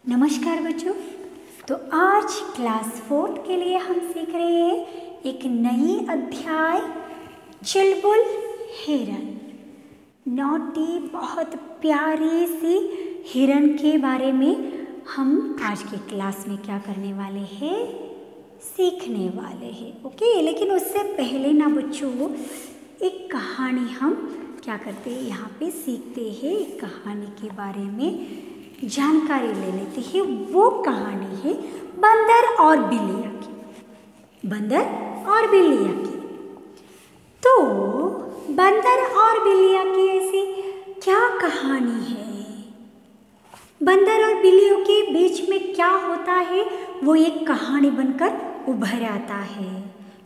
नमस्कार बच्चों। तो आज क्लास 4 के लिए हम सीख रहे हैं एक नई अध्याय चुलबुल हिरन। नौटी बहुत प्यारी सी हिरन के बारे में हम आज की क्लास में क्या करने वाले हैं, सीखने वाले हैं। ओके, लेकिन उससे पहले ना बच्चों एक कहानी हम क्या करते हैं, यहाँ पे सीखते हैं। एक कहानी के बारे में जानकारी ले लेते हैं। वो कहानी है बंदर और बिल्लियाँ की। बंदर और बिल्लियाँ की। तो बंदर और बिल्लियाँ की ऐसी क्या कहानी है, बंदर और बिल्लियों के बीच में क्या होता है, वो एक कहानी बनकर उभर आता है।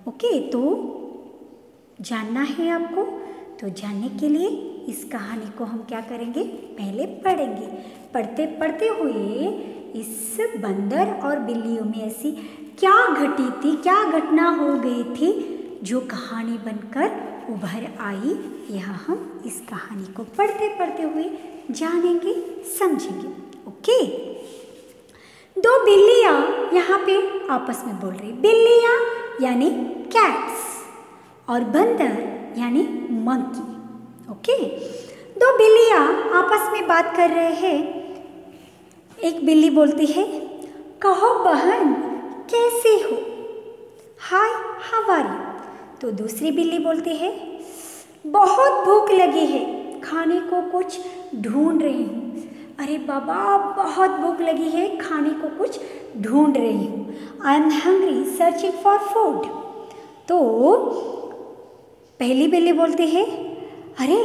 ओके, तो जानना है आपको। तो जानने के लिए इस कहानी को हम क्या करेंगे, पहले पढ़ेंगे। पढ़ते पढ़ते हुए इस बंदर और बिल्लियों में ऐसी क्या घटी थी, क्या घटना हो गई थी जो कहानी बनकर उभर आई, यह हम इस कहानी को पढ़ते पढ़ते हुए जानेंगे, समझेंगे। ओके, दो बिल्लियाँ यहाँ पे आपस में बोल रही। बिल्लियाँ यानी कैट्स और बंदर यानी मंकी। ओके, दो बिल्लियाँ आपस में बात कर रहे हैं। एक बिल्ली बोलती है, कहो बहन कैसी हो, हाय हाउ आर यू। तो दूसरी बिल्ली बोलती है, बहुत भूख लगी है, खाने को कुछ ढूंढ रही हूँ। अरे बाबा, बहुत भूख लगी है, खाने को कुछ ढूंढ रही हूँ। I am hungry searching for food. तो पहली बिल्ली बोलती है, अरे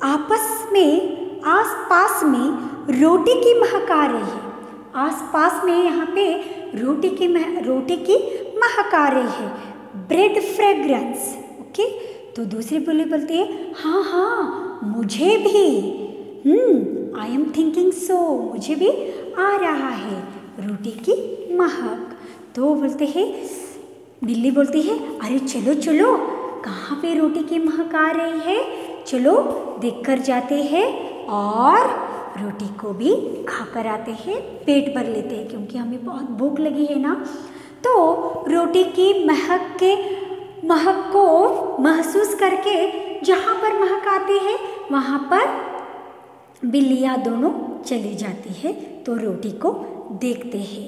आपस में आस पास में रोटी की महक आ रही है। आस पास में यहाँ पे रोटी की महक आ रही है, ब्रेड फ्रेग्रेंस। ओके, तो दूसरी बिल्ली बोलती है, हाँ हाँ मुझे भी, आई एम थिंकिंग सो, मुझे भी आ रहा है रोटी की महक। तो बोलते हैं, बिल्ली बोलती है, अरे चलो चलो, कहाँ पे रोटी की महक आ रही है, चलो देखकर जाते हैं और रोटी को भी खाकर आते हैं, पेट भर लेते हैं, क्योंकि हमें बहुत भूख लगी है ना। तो रोटी की महक को महसूस करके जहाँ पर महक आती है वहाँ पर बिल्लियाँ दोनों चली जाती है, तो रोटी को देखते हैं।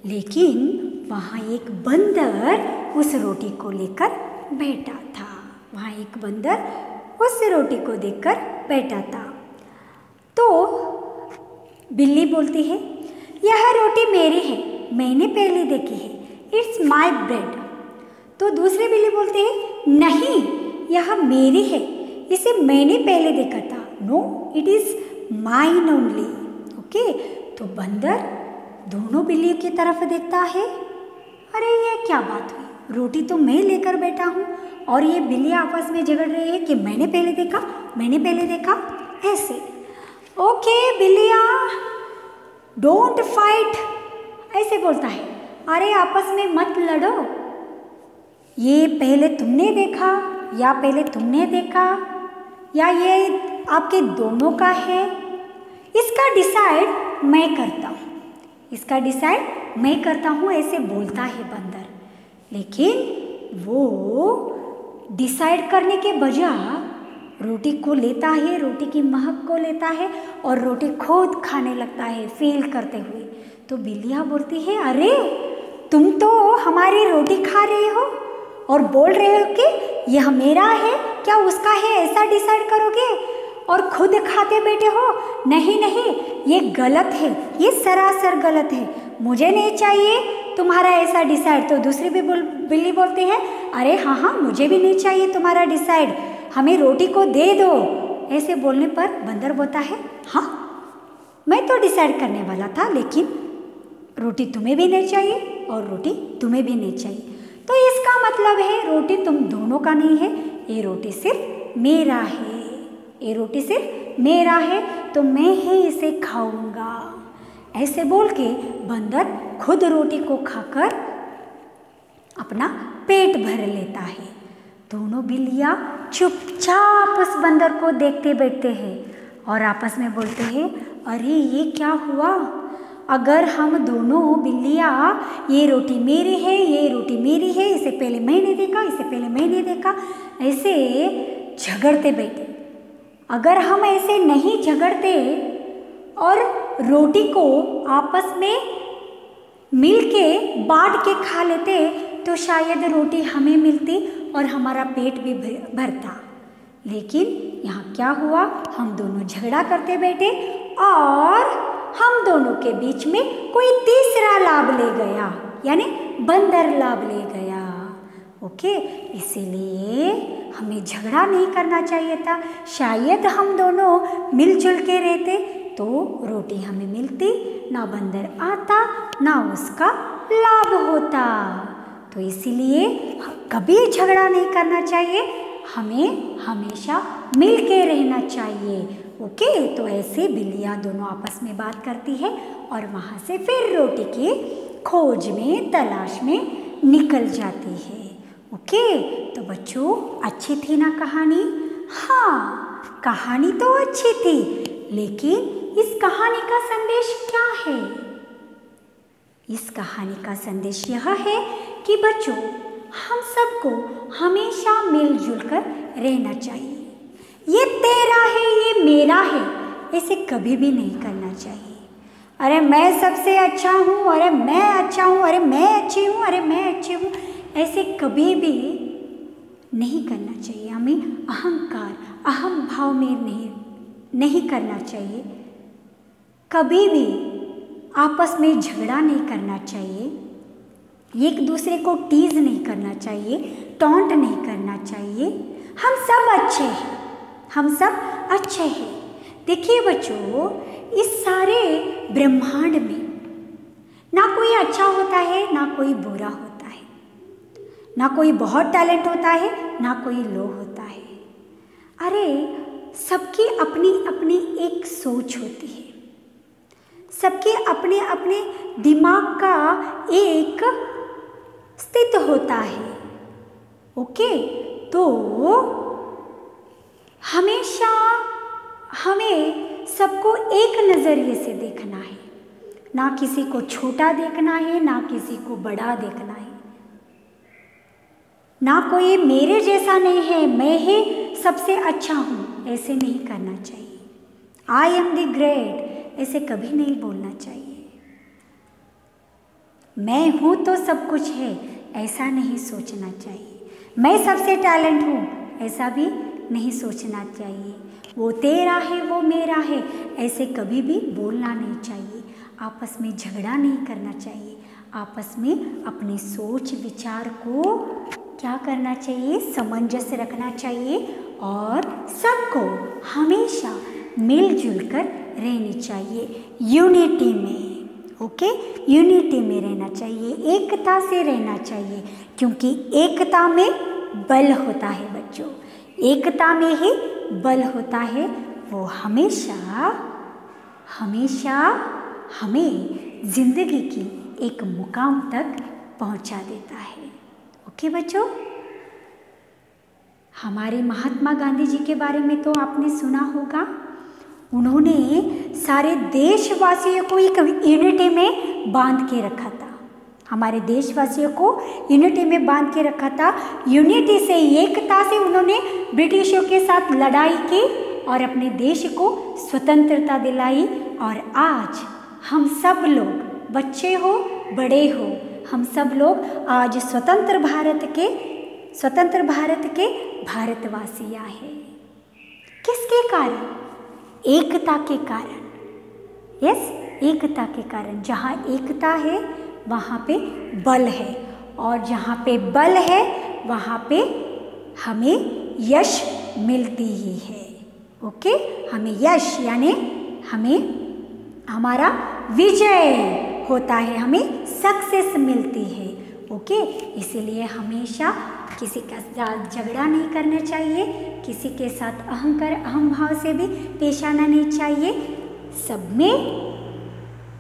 लेकिन वहाँ एक बंदर उस रोटी को लेकर बैठा था। वहाँ एक बंदर उस रोटी को देखकर बैठा था। तो बिल्ली बोलती है, यह रोटी मेरी है, मैंने पहले देखी है, इट्स माय ब्रेड। तो दूसरी बिल्ली बोलती है, नहीं यह मेरी है, इसे मैंने पहले देखा था, no it is mine only. Okay, तो बंदर दोनों बिल्लियों की तरफ देखता है। अरे ये क्या बात हुई, रोटी तो मैं लेकर बैठा हूँ और ये बिल्लियाँ आपस में झगड़ रही है कि मैंने पहले देखा, मैंने पहले देखा, ऐसे। ओके बिल्लियाँ, डोंट फाइट, ऐसे बोलता है। अरे आपस में मत लड़ो, ये पहले तुमने देखा या पहले तुमने देखा, या ये आपके दोनों का है, इसका डिसाइड मैं करता हूँ, इसका डिसाइड मैं करता हूँ, ऐसे बोलता है बंदर। लेकिन वो डिसाइड करने के बजाय रोटी को लेता है, रोटी की महक को लेता है और रोटी खुद खाने लगता है, फेल करते हुए। तो बिल्लियाँ बोलती है, अरे तुम तो हमारी रोटी खा रहे हो और बोल रहे हो कि यह मेरा है, क्या उसका है, ऐसा डिसाइड करोगे और खुद खाते बैठे हो। नहीं नहीं, ये गलत है, ये सरासर गलत है, मुझे नहीं चाहिए तुम्हारा ऐसा डिसाइड। तो दूसरी भी बिल्ली बोलती है, अरे हाँ हाँ मुझे भी नहीं चाहिए तुम्हारा डिसाइड, हमें रोटी को दे दो। ऐसे बोलने पर बंदर बोलता है, हाँ मैं तो डिसाइड करने वाला था, लेकिन रोटी तुम्हें भी नहीं चाहिए और रोटी तुम्हें भी नहीं चाहिए। तो इसका मतलब है रोटी तुम दोनों का नहीं है, ये रोटी सिर्फ मेरा है, ये रोटी सिर्फ मेरा है, तो मैं ही इसे खाऊंगा। ऐसे बोल के बंदर खुद रोटी को खाकर अपना पेट भर लेता है। दोनों बिल्लियाँ चुपचाप उस बंदर को देखते बैठते हैं और आपस में बोलते हैं, अरे ये क्या हुआ, अगर हम दोनों बिल्लियाँ ये रोटी मेरी है, ये रोटी मेरी है, इसे पहले मैंने देखा, इसे पहले मैंने देखा, ऐसे झगड़ते बैठे, अगर हम ऐसे नहीं झगड़ते और रोटी को आपस में मिलके बांट के खा लेते तो शायद रोटी हमें मिलती और हमारा पेट भी भरता। लेकिन यहाँ क्या हुआ, हम दोनों झगड़ा करते बैठे और हम दोनों के बीच में कोई तीसरा लाभ ले गया, यानी बंदर लाभ ले गया। ओके, इसीलिए हमें झगड़ा नहीं करना चाहिए था। शायद हम दोनों मिलजुल के रहते तो रोटी हमें मिलती, ना बंदर आता, ना उसका लाभ होता। तो इसीलिए कभी झगड़ा नहीं करना चाहिए, हमें हमेशा मिल के रहना चाहिए। ओके, तो ऐसे बिल्लियाँ दोनों आपस में बात करती है और वहाँ से फिर रोटी की खोज में, तलाश में निकल जाती है। ओके, तो बच्चों अच्छी थी ना कहानी? हाँ, कहानी तो अच्छी थी, लेकिन इस कहानी का संदेश क्या है? इस कहानी का संदेश यह है कि बच्चों हम सबको हमेशा मिलजुल कर रहना चाहिए। ये तेरा है, ये मेरा है, ऐसे कभी भी नहीं करना चाहिए। अरे मैं सबसे अच्छा हूँ, अरे मैं अच्छा हूँ, अरे मैं अच्छी हूँ, अरे मैं अच्छी हूँ, ऐसे कभी भी नहीं करना चाहिए। हमें अहंकार, अहम भाव में नहीं करना चाहिए। कभी भी आपस में झगड़ा नहीं करना चाहिए, एक दूसरे को टीज नहीं करना चाहिए, टॉन्ट नहीं करना चाहिए। हम सब अच्छे हैं, हम सब अच्छे हैं। देखिए बच्चों, इस सारे ब्रह्मांड में ना कोई अच्छा होता है, ना कोई बुरा होता है, ना कोई बहुत टैलेंट होता है, ना कोई लो होता है। अरे सबकी अपनी अपनी एक सोच होती है, सबके अपने अपने दिमाग का एक स्थित होता है। ओके, तो हमेशा हमें सबको एक नज़रिए से देखना है, ना किसी को छोटा देखना है, ना किसी को बड़ा देखना है, ना कोई मेरे जैसा नहीं है, मैं ही सबसे अच्छा हूँ, ऐसे नहीं करना चाहिए। आई एम द ग्रेट, ऐसे कभी नहीं बोलना चाहिए। मैं हूँ तो सब कुछ है, ऐसा नहीं सोचना चाहिए। मैं सबसे टैलेंट हूँ, ऐसा भी नहीं सोचना चाहिए। वो तेरा है, वो मेरा है, ऐसे कभी भी बोलना नहीं चाहिए। आपस में झगड़ा नहीं करना चाहिए, आपस में अपनी सोच विचार को क्या करना चाहिए, सामंजस्य रखना चाहिए और सबको हमेशा मिलजुल कर रहनी चाहिए, यूनिटी में। ओके, यूनिटी में रहना चाहिए, एकता से रहना चाहिए, क्योंकि एकता में बल होता है बच्चों, एकता में ही बल होता है। वो हमेशा हमेशा हमें जिंदगी की एक मुकाम तक पहुंचा देता है। ओके बच्चों, हमारे महात्मा गांधी जी के बारे में तो आपने सुना होगा। उन्होंने सारे देशवासियों को एक यूनिटी में बांध के रखा था, हमारे देशवासियों को यूनिटी में बांध के रखा था। यूनिटी से, एकता से उन्होंने ब्रिटिशों के साथ लड़ाई की और अपने देश को स्वतंत्रता दिलाई। और आज हम सब लोग, बच्चे हो बड़े हो, हम सब लोग आज स्वतंत्र भारत के भारतवासियाँ हैं। किसके कारण? एकता के कारण। यस, एकता के कारण। जहाँ एकता है वहाँ पे बल है, और जहाँ पे बल है वहाँ पे हमें यश मिलती ही है। ओके, हमें यश यानी हमें हमारा विजय होता है, हमें सक्सेस मिलती है। ओके, इसीलिए हमेशा किसी के साथ झगड़ा नहीं करना चाहिए, किसी के साथ अहंकार अहम भाव से भी पेश आना नहीं चाहिए। सब में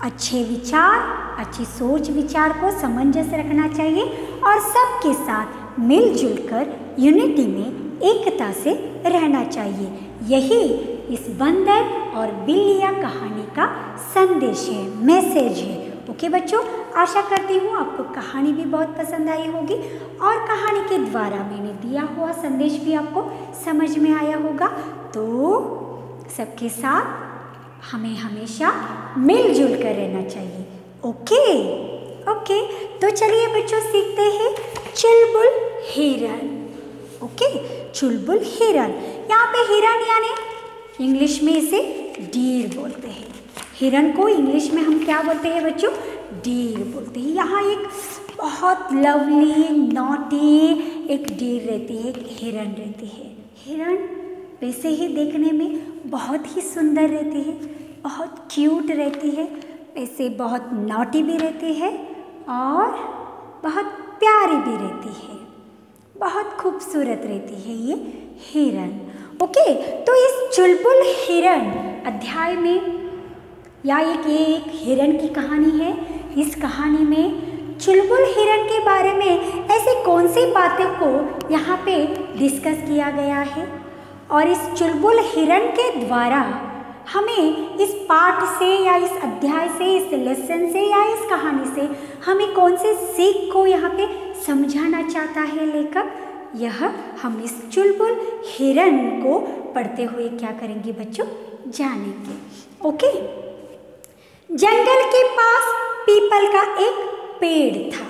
अच्छे विचार, अच्छी सोच विचार को सामंजस्य रखना चाहिए और सबके साथ मिलजुल कर यूनिटी में एकता से रहना चाहिए। यही इस बंदर और बिल्लियाँ कहानी का संदेश है, मैसेज है। ओके बच्चों, आशा करती हूँ आपको कहानी भी बहुत पसंद आई होगी और कहानी के द्वारा मैंने दिया हुआ संदेश भी आपको समझ में आया होगा। तो सबके साथ हमें हमेशा मिलजुल कर रहना चाहिए। ओके, तो चलिए बच्चों सीखते हैं चुलबुल हिरन। ओके, चुलबुल हिरन। यहाँ पे हिरन यानी इंग्लिश में इसे डीर बोलते हैं। हिरन को इंग्लिश में हम क्या बोलते हैं बच्चों? डीर बोलते हैं। यहाँ एक बहुत लवली नॉटी एक डीर रहती है, एक हिरन रहती है। हिरन वैसे ही देखने में बहुत ही सुंदर रहती है, बहुत क्यूट रहती है, वैसे बहुत नॉटी भी रहती है और बहुत प्यारी भी रहती है, बहुत खूबसूरत रहती है ये हिरन। ओके, तो इस चुलबुल हिरन अध्याय में या एक हिरन की कहानी है। इस कहानी में चुलबुल हिरन के बारे में ऐसे कौन सी बातों को यहाँ पे डिस्कस किया गया है और इस चुलबुल हिरन के द्वारा हमें इस पाठ से या इस अध्याय से, इस लेसन से या इस कहानी से हमें कौन से सीख को यहाँ पे समझाना चाहता है लेखक, यह हम इस चुलबुल हिरन को पढ़ते हुए क्या करेंगे बच्चों, जानेंगे। ओके, जंगल के पास पीपल का एक पेड़ था।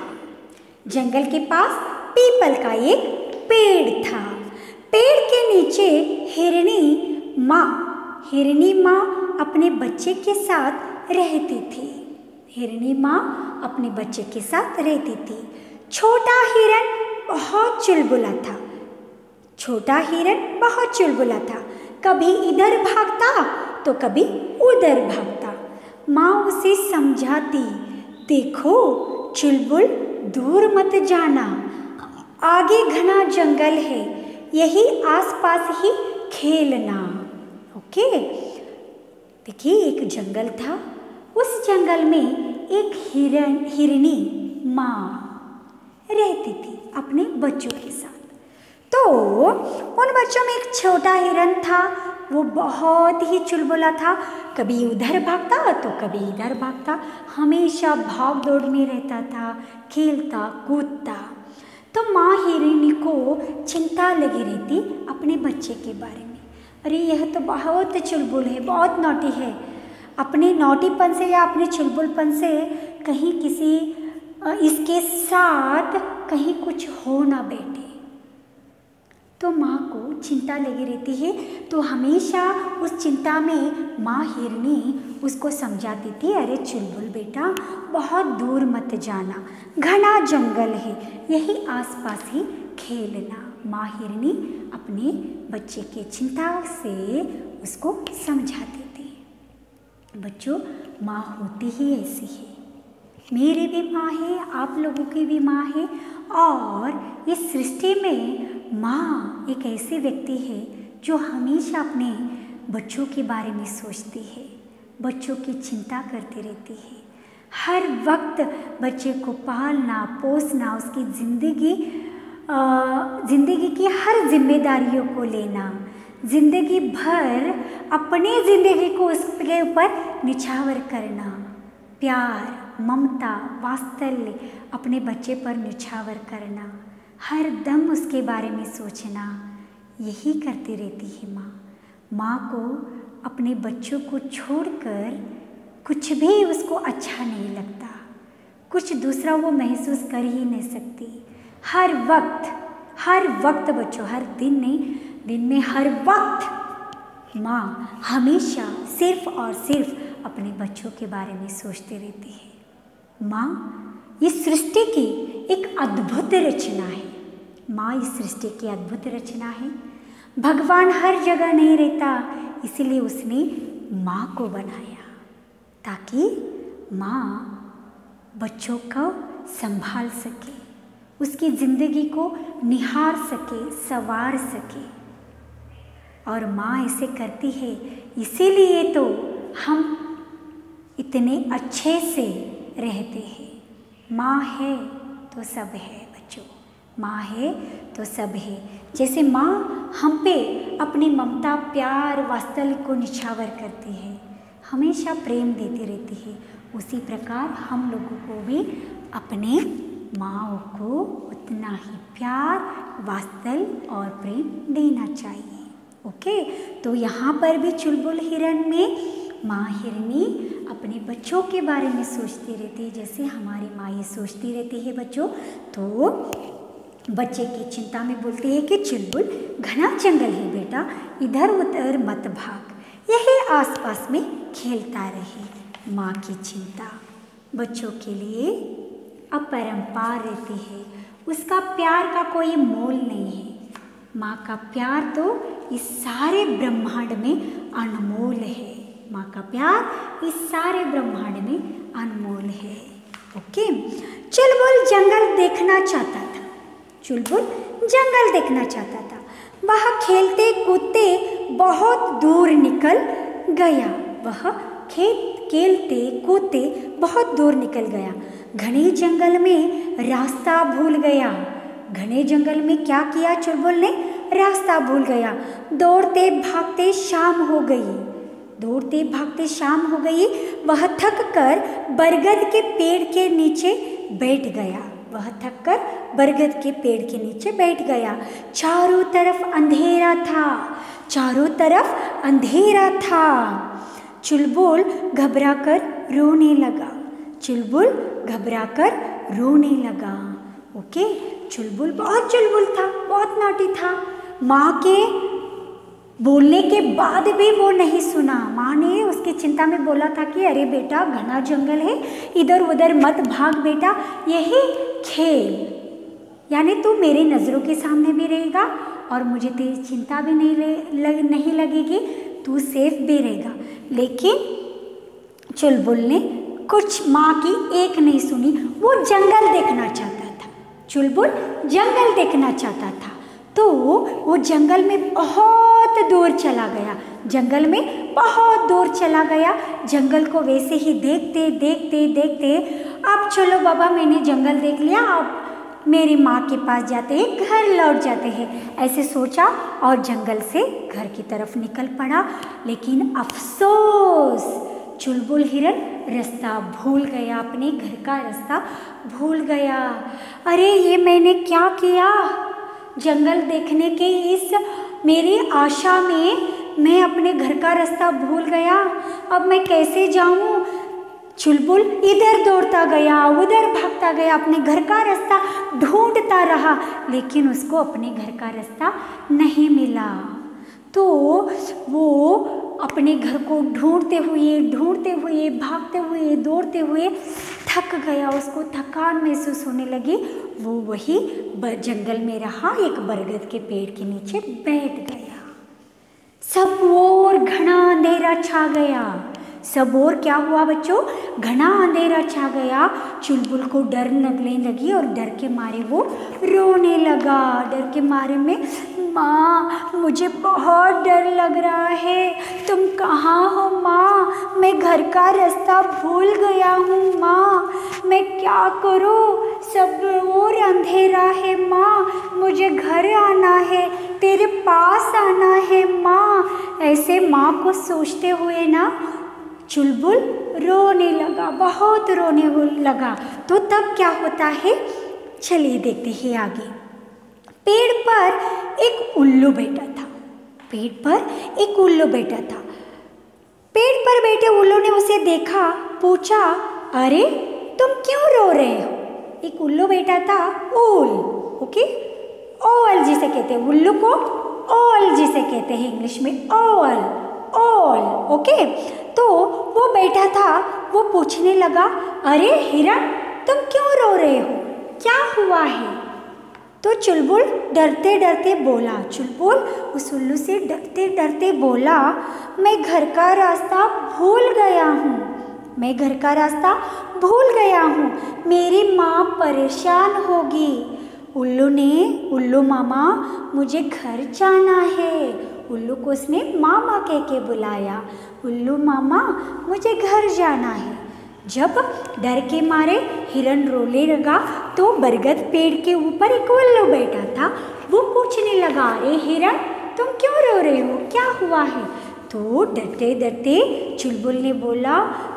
जंगल के पास पीपल का एक पेड़ था। पेड़ के नीचे हिरनी माँ अपने बच्चे के साथ रहती थी। हिरनी माँ अपने बच्चे के साथ रहती थी। छोटा हिरन बहुत चुलबुला था। छोटा हिरन बहुत चुलबुला था, कभी इधर भागता तो कभी उधर भागता। माँ उसे समझाती, देखो चुलबुल दूर मत जाना, आगे घना जंगल है, यही आसपास ही खेलना। ओके, देखिए एक जंगल था, उस जंगल में एक हिरनी माँ रहती थी अपने बच्चों के साथ। तो उन बच्चों में एक छोटा हिरन था, वो बहुत ही चुलबुला था, कभी उधर भागता तो कभी इधर भागता, हमेशा भाग दौड़ में रहता था, खेलता कूदता। तो माँ हिरनी को चिंता लगी रहती अपने बच्चे के बारे में। अरे यह तो बहुत चुलबुल है, बहुत नॉटी है, अपने नॉटीपन से या अपने चुलबुलपन से कहीं किसी इसके साथ कहीं कुछ हो ना बैठे। तो माँ को चिंता लगी रहती है, तो हमेशा उस चिंता में माँ हिरनी उसको समझाती थी, अरे चुलबुल बेटा बहुत दूर मत जाना, घना जंगल है, यही आसपास ही खेलना। माँ हिरनी अपने बच्चे के चिंता से उसको समझाती थी। बच्चों, माँ होती ही ऐसी है, मेरी भी माँ है, आप लोगों की भी माँ है, और इस सृष्टि में माँ एक ऐसी व्यक्ति है जो हमेशा अपने बच्चों के बारे में सोचती है, बच्चों की चिंता करती रहती है। हर वक्त बच्चे को पालना पोसना, उसकी ज़िंदगी की हर जिम्मेदारियों को लेना, ज़िंदगी भर अपनी ज़िंदगी को उसके ऊपर निछावर करना, प्यार ममता वात्सल्य अपने बच्चे पर निछावर करना, हर दम उसके बारे में सोचना, यही करती रहती है माँ। माँ को अपने बच्चों को छोड़कर कुछ भी उसको अच्छा नहीं लगता, कुछ दूसरा वो महसूस कर ही नहीं सकती। हर वक्त बच्चों, हर दिन नहीं, दिन में हर वक्त माँ हमेशा सिर्फ और सिर्फ अपने बच्चों के बारे में सोचती रहती है। माँ इस सृष्टि की एक अद्भुत रचना है। माँ इस सृष्टि की अद्भुत रचना है। भगवान हर जगह नहीं रहता, इसलिए उसने माँ को बनाया ताकि माँ बच्चों को संभाल सके, उसकी ज़िंदगी को निहार सके, संवार सके। और माँ ऐसे करती है, इसीलिए तो हम इतने अच्छे से रहते हैं। माँ है तो सब है बच्चों, माँ है तो सब है। जैसे माँ हम पे अपनी ममता, प्यार, वात्सल्य को निछावर करती है, हमेशा प्रेम देती रहती है, उसी प्रकार हम लोगों को भी अपने माँ को उतना ही प्यार, वात्सल्य और प्रेम देना चाहिए। ओके, तो यहाँ पर भी चुलबुल हिरन में माँ हिरनी अपने बच्चों के बारे में सोचती रहती है, जैसे हमारी माँ ये सोचती रहती है बच्चों। तो बच्चे की चिंता में बोलती है कि चुलबुल घना जंगल है बेटा, इधर उधर मत भाग, यही आसपास में खेलता रहे। माँ की चिंता बच्चों के लिए अपरंपार रहती है, उसका प्यार का कोई मोल नहीं है। माँ का प्यार तो इस सारे ब्रह्मांड में अनमोल है। माँ का प्यार इस सारे ब्रह्मांड में अनमोल है। ओके, चुलबुल जंगल देखना चाहता था। चुलबुल जंगल देखना चाहता था। वह खेलते कूदते बहुत दूर निकल गया। वह खेलते कूदते बहुत दूर निकल गया। घने जंगल में रास्ता भूल गया। घने जंगल में क्या किया चुलबुल ने? रास्ता भूल गया। दौड़ते भागते शाम हो गई। दौड़ते भागते शाम हो गई। वह थक कर बरगद के पेड़ के नीचे बैठ गया। वह थक कर बरगद के पेड़ के नीचे बैठ गया। चारों तरफ अंधेरा था। चारों तरफ अंधेरा था। चुलबुल घबराकर रोने लगा। चुलबुल घबराकर रोने लगा। ओके, चुलबुल बहुत चुलबुल था, बहुत नॉटी था। माँ के बोलने के बाद भी वो नहीं सुना। माँ ने उसकी चिंता में बोला था कि अरे बेटा घना जंगल है, इधर उधर मत भाग बेटा, यही खेल, यानी तू मेरी नज़रों के सामने भी रहेगा और मुझे तेरी चिंता भी नहीं लगेगी, तू सेफ भी रहेगा। लेकिन चुलबुल ने कुछ माँ की एक नहीं सुनी। वो जंगल देखना चाहता था। चुलबुल जंगल देखना चाहता था, तो वो जंगल में बहुत दूर चला गया। जंगल में बहुत दूर चला गया। जंगल को वैसे ही देखते देखते देखते, अब चलो बाबा मैंने जंगल देख लिया, अब मेरी माँ के पास जाते हैं, घर लौट जाते हैं, ऐसे सोचा और जंगल से घर की तरफ निकल पड़ा। लेकिन अफसोस, चुलबुल हिरन रास्ता भूल गया, अपने घर का रास्ता भूल गया। अरे ये मैंने क्या किया? जंगल देखने के इस मेरी आशा में मैं अपने घर का रास्ता भूल गया, अब मैं कैसे जाऊं? चुलबुल इधर दौड़ता गया, उधर भागता गया, अपने घर का रास्ता ढूंढता रहा, लेकिन उसको अपने घर का रास्ता नहीं मिला। तो वो अपने घर को ढूंढते हुए भागते हुए दौड़ते हुए थक गया। उसको थकान महसूस होने लगी। वो वही जंगल में रहा, एक बरगद के पेड़ के नीचे बैठ गया। सब ओर घना अंधेरा छा गया। सब ओर क्या हुआ बच्चों? घना अंधेरा छा गया। चुलबुल को डर लगने लगी और डर के मारे वो रोने लगा। डर के मारे में, माँ मुझे बहुत डर लग रहा है, तुम कहाँ हो माँ? मैं घर का रास्ता भूल गया हूँ माँ, मैं क्या करूँ? सब और अंधेरा है माँ, मुझे घर आना है, तेरे पास आना है माँ। ऐसे माँ को सोचते हुए ना चुलबुल रोने लगा, बहुत रोने लगा। तो तब क्या होता है, चलिए देखते हैं आगे। पेड़ पर एक उल्लू बैठा था। पेड़ पर एक उल्लू बैठा था। पेड़ पर बैठे उल्लू ने उसे देखा, पूछा, अरे तुम क्यों रो रहे हो? एक उल्लू बैठा था, ओल, ओके, ओल जिसे कहते हैं, उल्लू को ओल जिसे कहते हैं इंग्लिश में, ओल, ओल, ओके। तो वो बैठा था, वो पूछने लगा, अरे हिरण तुम क्यों रो रहे हो, क्या हुआ है? तो चुलबुल डरते डरते बोला, चुलबुल उस उल्लू से डरते डरते बोला, मैं घर का रास्ता भूल गया हूँ, मैं घर का रास्ता भूल गया हूँ, मेरी माँ परेशान होगी। उल्लू मामा मुझे घर जाना है। उल्लू को उसने मामा कह के बुलाया, उल्लू मामा मुझे घर जाना है। जब डर के मारे हिरन रोने लगा तो बरगद पेड़ के ऊपर एक उल्लू बैठा था। वो पूछने लगा, अरे हिरन तुम क्यों रो रहे हो, क्या हुआ है? तो डरते डरते चुलबुल ने बोला,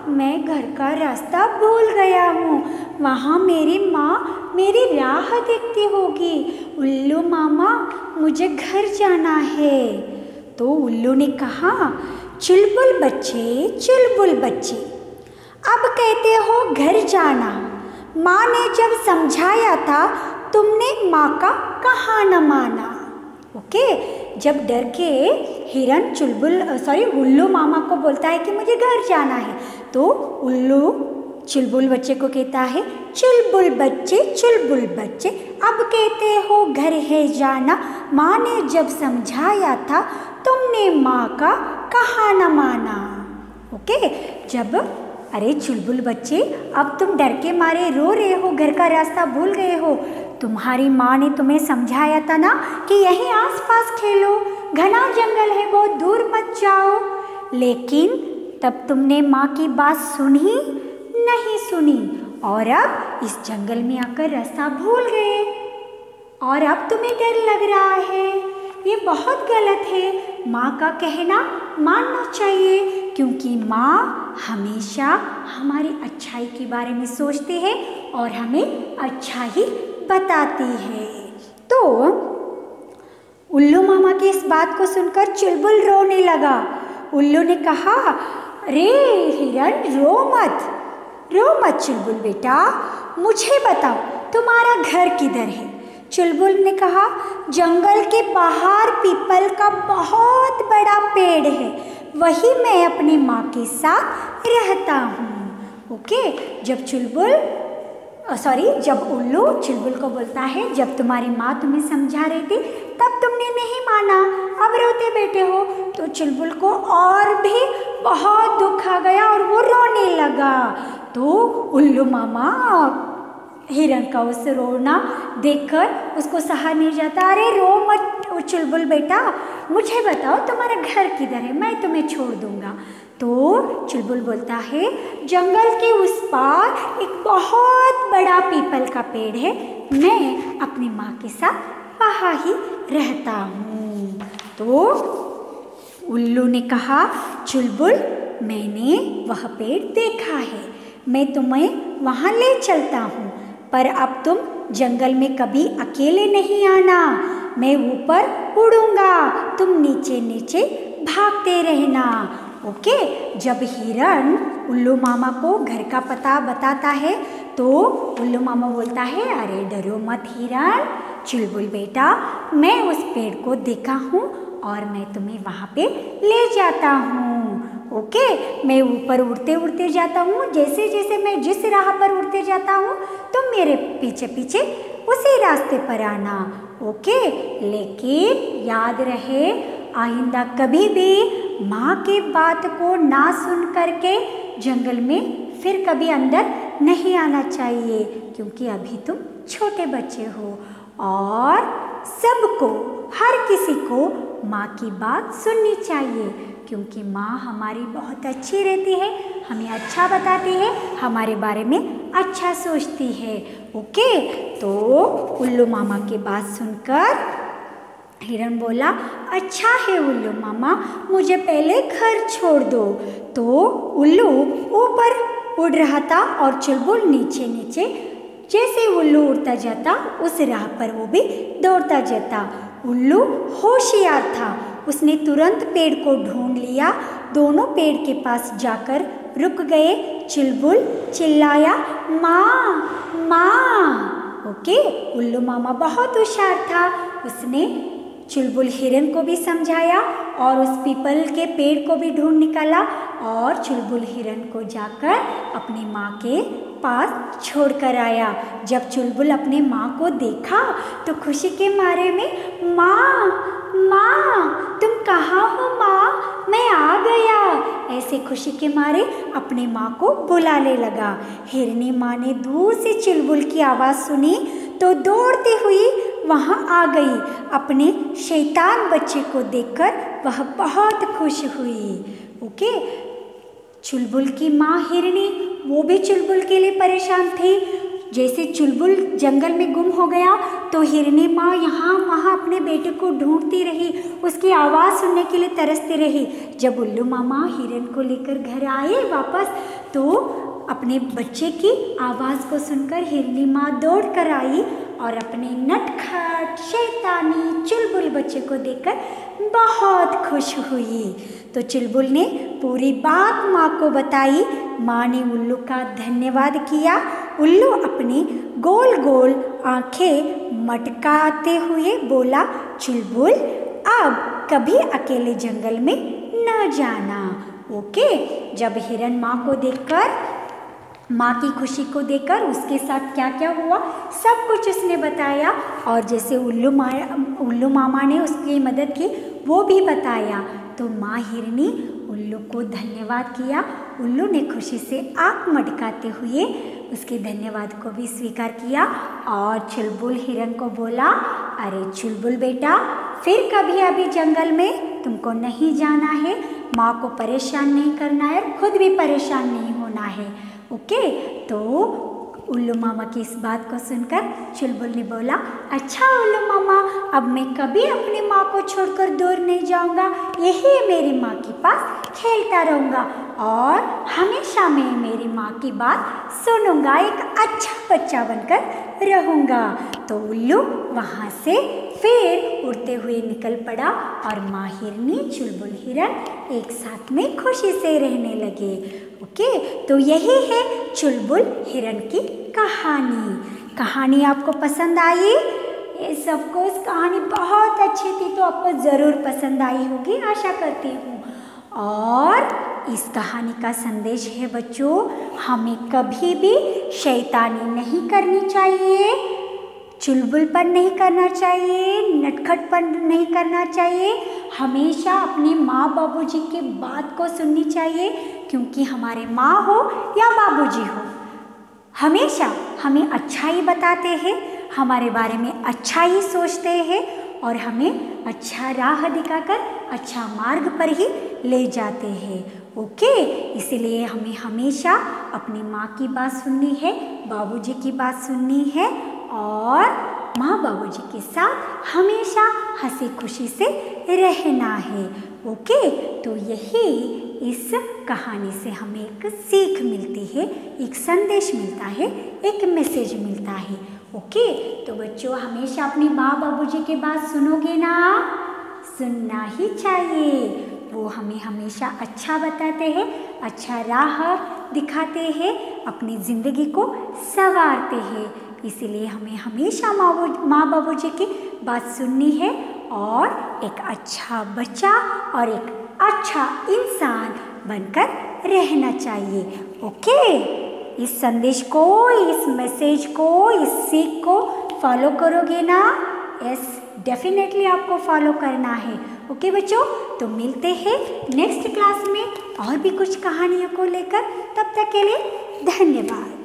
मैं घर का रास्ता भूल गया हूँ, वहाँ मेरी माँ मेरी राह देखती होगी। उल्लू मामा मुझे घर जाना है। तो उल्लू ने कहा, चुलबुल बच्चे, अब कहते हो घर जाना, माँ ने जब समझाया था तुमने माँ का कहाँ न माना। ओके, जब डर के हिरन उल्लू मामा को बोलता है कि मुझे घर जाना है, तो उल्लू चुलबुल बच्चे को कहता है, चुलबुल बच्चे, अब कहते हो घर है जाना, माँ ने जब समझाया था तुमने माँ का कहाँ न माना। ओके, अरे चुलबुल बच्चे, अब तुम डर के मारे रो रहे हो, घर का रास्ता भूल गए हो। तुम्हारी माँ ने तुम्हें समझाया था ना कि यहीं आसपास खेलो, घना जंगल है, बहुत दूर मत जाओ। लेकिन तब तुमने माँ की बात नहीं सुनी और अब इस जंगल में आकर रास्ता भूल गए और अब तुम्हें डर लग रहा है। ये बहुत गलत है, माँ का कहना मानना चाहिए, क्योंकि माँ हमेशा हमारी अच्छाई के बारे में सोचती है और हमें अच्छा ही बताती है। तो उल्लू मामा की इस बात को सुनकर चुलबुल रोने लगा। उल्लू ने कहा, रे हिरन रो मत चुलबुल बेटा, मुझे बताओ तुम्हारा घर किधर है? चुलबुल ने कहा, जंगल के बाहर पीपल का बहुत बड़ा पेड़ है, वही मैं अपनी माँ के साथ रहता हूँ। ओके, जब उल्लू चुलबुल को बोलता है, जब तुम्हारी माँ तुम्हें समझा रही थी तब तुमने नहीं माना, अब रोते बैठे हो। तो चुलबुल को और भी बहुत दुख आ गया और वो रोने लगा। तो उल्लू मामा हिरन का उस रोना देखकर उसको सहा नहीं जाता। अरे रो मत चुलबुल बेटा, मुझे बताओ तुम्हारा घर किधर है, मैं तुम्हें छोड़ दूंगा। तो चुलबुल बोलता है, जंगल के उस पार एक बहुत बड़ा पीपल का पेड़ है, मैं अपनी माँ के साथ वहाँ ही रहता हूँ। तो उल्लू ने कहा, चुलबुल मैंने वह पेड़ देखा है, मैं तुम्हें वहाँ ले चलता हूँ, पर अब तुम जंगल में कभी अकेले नहीं आना, मैं ऊपर उड़ूंगा, तुम नीचे नीचे भागते रहना। ओके, जब हिरन उल्लू मामा को घर का पता बताता है तो उल्लू मामा बोलता है, अरे डरो मत हिरन, चुलबुल बेटा मैं उस पेड़ को देखा हूँ और मैं तुम्हें वहाँ पे ले जाता हूँ। ओके, मैं ऊपर उड़ते उड़ते जाता हूँ, जैसे जैसे मैं जिस राह पर उड़ते जाता हूँ तुम मेरे पीछे पीछे उसी रास्ते पर आना। ओके, लेकिन याद रहे आइंदा कभी भी माँ की बात को ना सुन करके जंगल में फिर कभी अंदर नहीं आना चाहिए, क्योंकि अभी तुम छोटे बच्चे हो और सबको, हर किसी को माँ की बात सुननी चाहिए, क्योंकि माँ हमारी बहुत अच्छी रहती है, हमें अच्छा बताती है, हमारे बारे में अच्छा सोचती है। ओके, तो उल्लू मामा की बात सुनकर हिरन बोला, अच्छा है उल्लू मामा, मुझे पहले घर छोड़ दो। तो उल्लू ऊपर उड़ रहा था और चुलबुल नीचे नीचे, जैसे उल्लू उड़ता जाता उस राह पर वो भी दौड़ता जाता। उल्लू होशियार था, उसने तुरंत पेड़ को ढूंढ लिया, दोनों पेड़ के पास जाकर रुक गए। चुलबुल चिल्लाया, माँ माँ। ओके, उल्लू मामा बहुत होशियार था, उसने चुलबुल हिरन को भी समझाया और उस पीपल के पेड़ को भी ढूंढ निकाला और चुलबुल हिरन को जाकर अपनी माँ के पास छोड़ कर आया। जब चुलबुल अपने माँ को देखा तो खुशी के मारे में, माँ माँ तुम कहाँ हो माँ, मैं आ गया, ऐसे खुशी के मारे अपने माँ को बुलाने लगा। हिरनी माँ ने दूर से चुलबुल की आवाज़ सुनी तो दौड़ती हुई वहाँ आ गई। अपने शैतान बच्चे को देखकर वह बहुत खुश हुई। ओके, चुलबुल की माँ हिरनी वो भी चुलबुल के लिए परेशान थी। जैसे चुलबुल जंगल में गुम हो गया तो हिरनी माँ यहाँ वहाँ अपने बेटे को ढूंढती रही, उसकी आवाज़ सुनने के लिए तरसती रही। जब उल्लू मामा हिरन को लेकर घर आए वापस, तो अपने बच्चे की आवाज़ को सुनकर हिरनी माँ दौड़ कर आई और अपने नटखट शैतानी चुलबुल बच्चे को देखकर बहुत खुश हुई। तो चुलबुल ने पूरी बात माँ को बताई। माँ ने उल्लू का धन्यवाद किया। उल्लू अपनी गोल गोल आंखें मटकाते हुए बोला, चुलबुल अब कभी अकेले जंगल में न जाना, ओके। जब हिरन माँ को देखकर, माँ की खुशी को देखकर उसके साथ क्या क्या हुआ सब कुछ उसने बताया, और जैसे उल्लू मामा ने उसकी मदद की वो भी बताया। तो माँ हिरनी उल्लू को धन्यवाद किया। उल्लू ने खुशी से आँख मटकाते हुए उसके धन्यवाद को भी स्वीकार किया और चुलबुल हिरन को बोला, अरे चुलबुल बेटा, फिर कभी अभी जंगल में तुमको नहीं जाना है, माँ को परेशान नहीं करना है, खुद भी परेशान नहीं होना है, ओके। तो उल्लू मामा की इस बात को सुनकर चुलबुल ने बोला, अच्छा उल्लू मामा, अब मैं कभी अपनी माँ को छोड़कर दूर नहीं जाऊँगा, यही मेरी माँ के पास खेलता रहूँगा और हमेशा मैं मेरी माँ की बात सुनूँगा, एक अच्छा बच्चा बनकर रहूँगा। तो उल्लू वहाँ से फिर उड़ते हुए निकल पड़ा और माँ हिरनी चुलबुल हिरन एक साथ में खुशी से रहने लगे, ओके। तो यही है चुलबुल हिरन की कहानी। कहानी आपको पसंद आई? ये सबको इस कहानी बहुत अच्छी थी, तो आपको ज़रूर पसंद आई होगी, आशा करती हूँ। और इस कहानी का संदेश है बच्चों, हमें कभी भी शैतानी नहीं करनी चाहिए, चुलबुलपन नहीं करना चाहिए, नटखटपन नहीं करना चाहिए। हमेशा अपने माँ बाबूजी की बात को सुननी चाहिए, क्योंकि हमारे माँ हो या बाबूजी हो, हमेशा हमें अच्छा ही बताते हैं, हमारे बारे में अच्छा ही सोचते हैं और हमें अच्छा राह दिखाकर अच्छा मार्ग पर ही ले जाते हैं, ओके। इसीलिए हमें हमेशा अपनी माँ की बात सुननी है, बाबूजी की बात सुननी है और माँ बाबूजी के साथ हमेशा हंसी खुशी से रहना है, ओके। तो यही इस कहानी से हमें एक सीख मिलती है, एक संदेश मिलता है, एक मैसेज मिलता है, ओके। तो बच्चों हमेशा अपनी माँ बाबूजी की बात सुनोगे ना? सुनना ही चाहिए, वो हमें हमेशा अच्छा बताते हैं, अच्छा राह दिखाते हैं, अपनी ज़िंदगी को संवारते हैं। इसीलिए हमें हमेशा माँ बाबूजी की बात सुननी है और एक अच्छा बच्चा और एक अच्छा इंसान बनकर रहना चाहिए, ओके। इस संदेश को, इस मैसेज को, इस सीख को फॉलो करोगे ना? यस, डेफिनेटली आपको फॉलो करना है, ओके बच्चों। तो मिलते हैं नेक्स्ट क्लास में और भी कुछ कहानियों को लेकर, तब तक के लिए धन्यवाद।